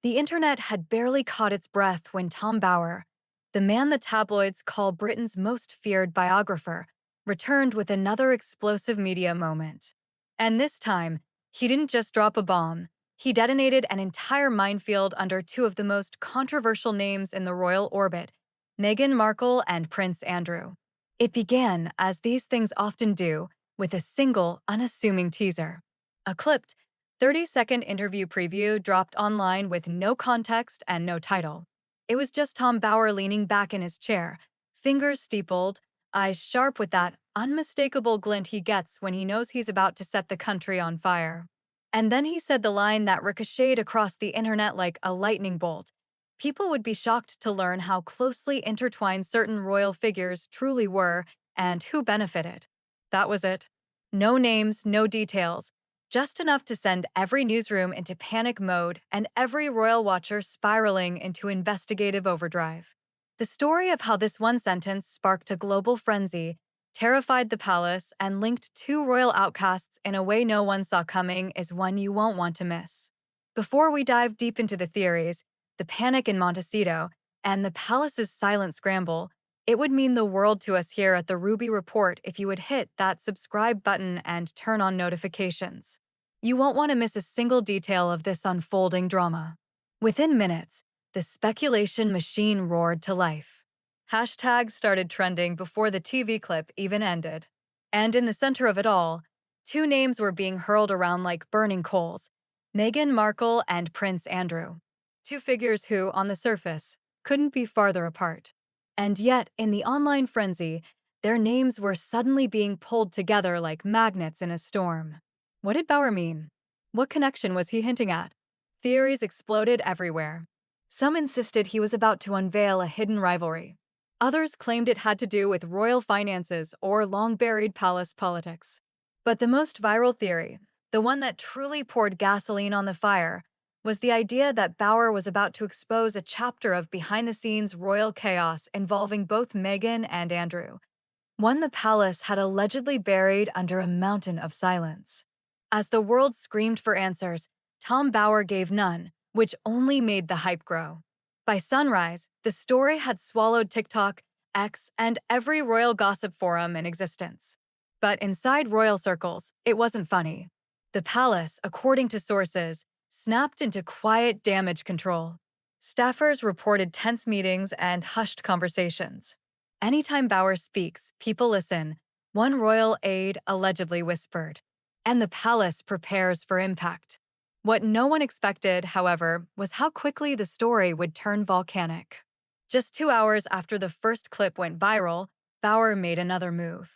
The internet had barely caught its breath when Tom Bower, the man the tabloids call Britain's most feared biographer, returned with another explosive media moment. And this time, he didn't just drop a bomb, he detonated an entire minefield under two of the most controversial names in the royal orbit, Meghan Markle and Prince Andrew. It began, as these things often do, with a single, unassuming teaser. A clipped, 30-second interview preview dropped online with no context and no title. It was just Tom Bower leaning back in his chair, fingers steepled, eyes sharp with that unmistakable glint he gets when he knows he's about to set the country on fire. And then he said the line that ricocheted across the internet like a lightning bolt. People would be shocked to learn how closely intertwined certain royal figures truly were and who benefited. That was it. No names, no details, just enough to send every newsroom into panic mode and every royal watcher spiraling into investigative overdrive. The story of how this one sentence sparked a global frenzy, terrified the palace, and linked two royal outcasts in a way no one saw coming is one you won't want to miss. Before we dive deep into the theories, the panic in Montecito, and the palace's silent scramble, it would mean the world to us here at the Ruby Report if you would hit that subscribe button and turn on notifications. You won't want to miss a single detail of this unfolding drama. Within minutes, the speculation machine roared to life. Hashtags started trending before the TV clip even ended. And in the center of it all, two names were being hurled around like burning coals: Meghan Markle and Prince Andrew. Two figures who, on the surface, couldn't be farther apart. And yet, in the online frenzy, their names were suddenly being pulled together like magnets in a storm. What did Bower mean? What connection was he hinting at? Theories exploded everywhere. Some insisted he was about to unveil a hidden rivalry. Others claimed it had to do with royal finances or long-buried palace politics. But the most viral theory, the one that truly poured gasoline on the fire, was the idea that Bower was about to expose a chapter of behind-the-scenes royal chaos involving both Meghan and Andrew, one the palace had allegedly buried under a mountain of silence. As the world screamed for answers, Tom Bower gave none, which only made the hype grow. By sunrise, the story had swallowed TikTok, X, and every royal gossip forum in existence. But inside royal circles, it wasn't funny. The palace, according to sources, snapped into quiet damage control. Staffers reported tense meetings and hushed conversations. Anytime Bower speaks, people listen, one royal aide allegedly whispered. And the palace prepares for impact. What no one expected, however, was how quickly the story would turn volcanic. Just 2 hours after the first clip went viral, Bower made another move.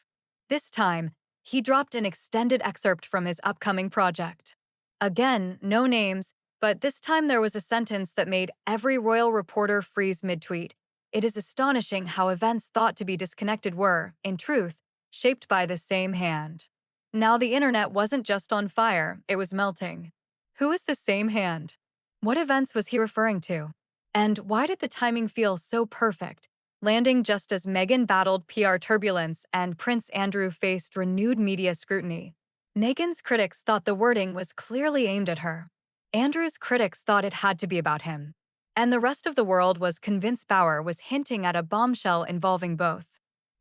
This time, he dropped an extended excerpt from his upcoming project. Again, no names, but this time there was a sentence that made every royal reporter freeze mid-tweet. It is astonishing how events thought to be disconnected were, in truth, shaped by the same hand. Now the internet wasn't just on fire, it was melting. Who is the same hand? What events was he referring to? And why did the timing feel so perfect, landing just as Meghan battled PR turbulence and Prince Andrew faced renewed media scrutiny? Meghan's critics thought the wording was clearly aimed at her. Andrew's critics thought it had to be about him. And the rest of the world was convinced Bower was hinting at a bombshell involving both.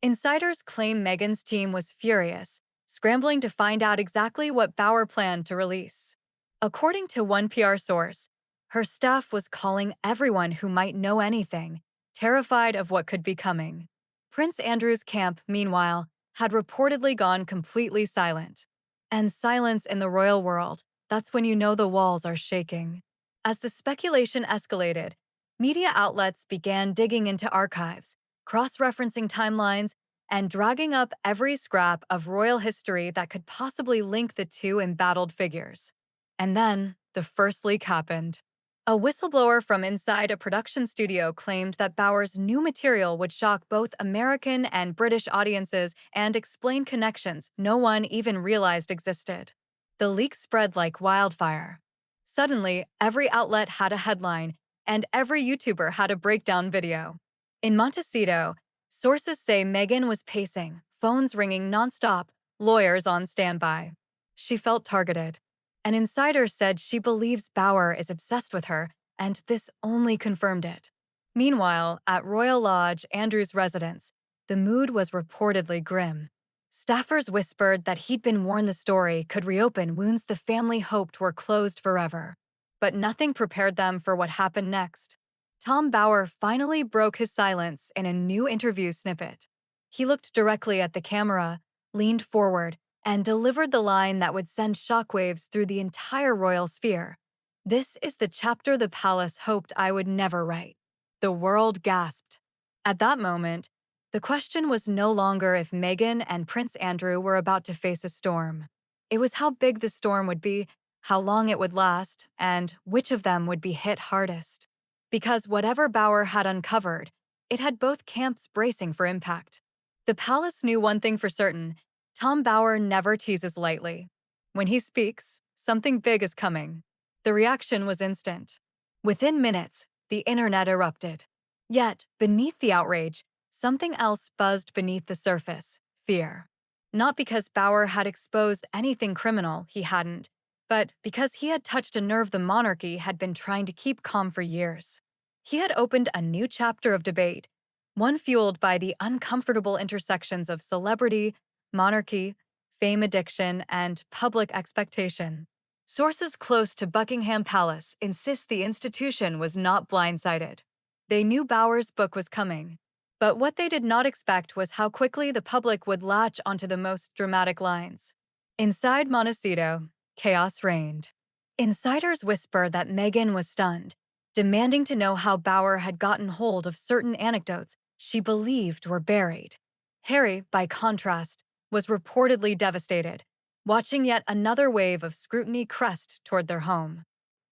Insiders claim Meghan's team was furious, scrambling to find out exactly what Bower planned to release. According to one PR source, her staff was calling everyone who might know anything, terrified of what could be coming. Prince Andrew's camp, meanwhile, had reportedly gone completely silent. And silence in the royal world, that's when you know the walls are shaking. As the speculation escalated, media outlets began digging into archives, cross-referencing timelines, and dragging up every scrap of royal history that could possibly link the two embattled figures. And then, the first leak happened. A whistleblower from inside a production studio claimed that Bower's new material would shock both American and British audiences and explain connections no one even realized existed. The leak spread like wildfire. Suddenly, every outlet had a headline, and every YouTuber had a breakdown video. In Montecito, sources say Meghan was pacing, phones ringing nonstop, lawyers on standby. She felt targeted. An insider said she believes Bower is obsessed with her and this only confirmed it. Meanwhile, at Royal Lodge, Andrew's residence, the mood was reportedly grim. Staffers whispered that he'd been warned the story could reopen wounds the family hoped were closed forever. But nothing prepared them for what happened next. Tom Bower finally broke his silence in a new interview snippet. He looked directly at the camera, leaned forward, and delivered the line that would send shockwaves through the entire royal sphere. "This is the chapter the palace hoped I would never write." The world gasped. At that moment, the question was no longer if Meghan and Prince Andrew were about to face a storm. It was how big the storm would be, how long it would last, and which of them would be hit hardest. Because whatever Bower had uncovered, it had both camps bracing for impact. The palace knew one thing for certain: Tom Bower never teases lightly. When he speaks, something big is coming. The reaction was instant. Within minutes, the internet erupted. Yet, beneath the outrage, something else buzzed beneath the surface: fear. Not because Bower had exposed anything criminal, he hadn't, but because he had touched a nerve the monarchy had been trying to keep calm for years. He had opened a new chapter of debate, one fueled by the uncomfortable intersections of celebrity, monarchy, fame addiction, and public expectation. Sources close to Buckingham Palace insist the institution was not blindsided. They knew Bower's book was coming. But what they did not expect was how quickly the public would latch onto the most dramatic lines. Inside Montecito, chaos reigned. Insiders whisper that Meghan was stunned, demanding to know how Bower had gotten hold of certain anecdotes she believed were buried. Harry, by contrast, was reportedly devastated, watching yet another wave of scrutiny crest toward their home.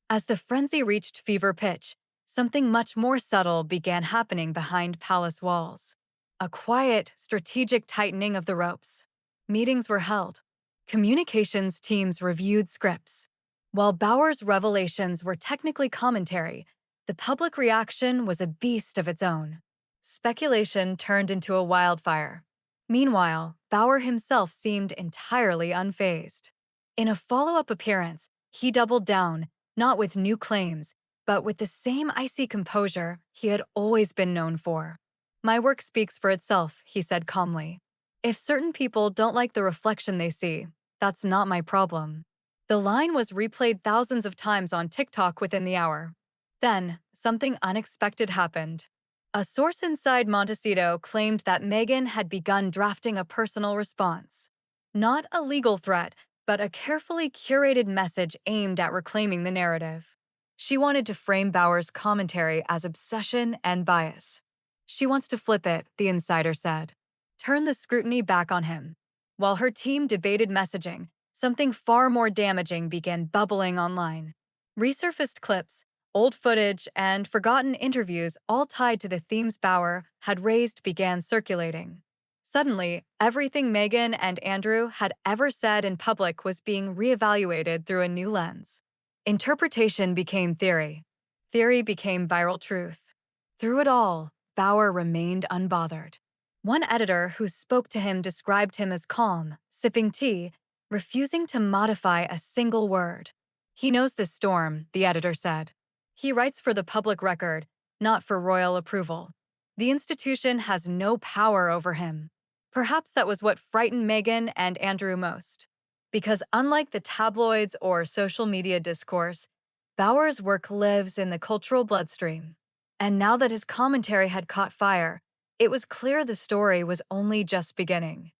As the frenzy reached fever pitch, something much more subtle began happening behind palace walls. A quiet, strategic tightening of the ropes. Meetings were held. Communications teams reviewed scripts. While Bower's revelations were technically commentary, the public reaction was a beast of its own. Speculation turned into a wildfire. Meanwhile, Bower himself seemed entirely unfazed. In a follow-up appearance, he doubled down, not with new claims, but with the same icy composure he had always been known for. "My work speaks for itself," he said calmly. "If certain people don't like the reflection they see, that's not my problem." The line was replayed thousands of times on TikTok within the hour. Then, something unexpected happened. A source inside Montecito claimed that Meghan had begun drafting a personal response. Not a legal threat, but a carefully curated message aimed at reclaiming the narrative. She wanted to frame Bower's commentary as obsession and bias. She wants to flip it, the insider said. Turn the scrutiny back on him. While her team debated messaging, something far more damaging began bubbling online. Resurfaced clips, old footage, and forgotten interviews all tied to the themes Bower had raised began circulating. Suddenly, everything Meghan and Andrew had ever said in public was being reevaluated through a new lens. Interpretation became theory. Theory became viral truth. Through it all, Bower remained unbothered. One editor who spoke to him described him as calm, sipping tea, refusing to modify a single word. "He knows this storm," the editor said. "He writes for the public record, not for royal approval. The institution has no power over him." Perhaps that was what frightened Meghan and Andrew most. Because unlike the tabloids or social media discourse, Bower's work lives in the cultural bloodstream. And now that his commentary had caught fire, it was clear the story was only just beginning.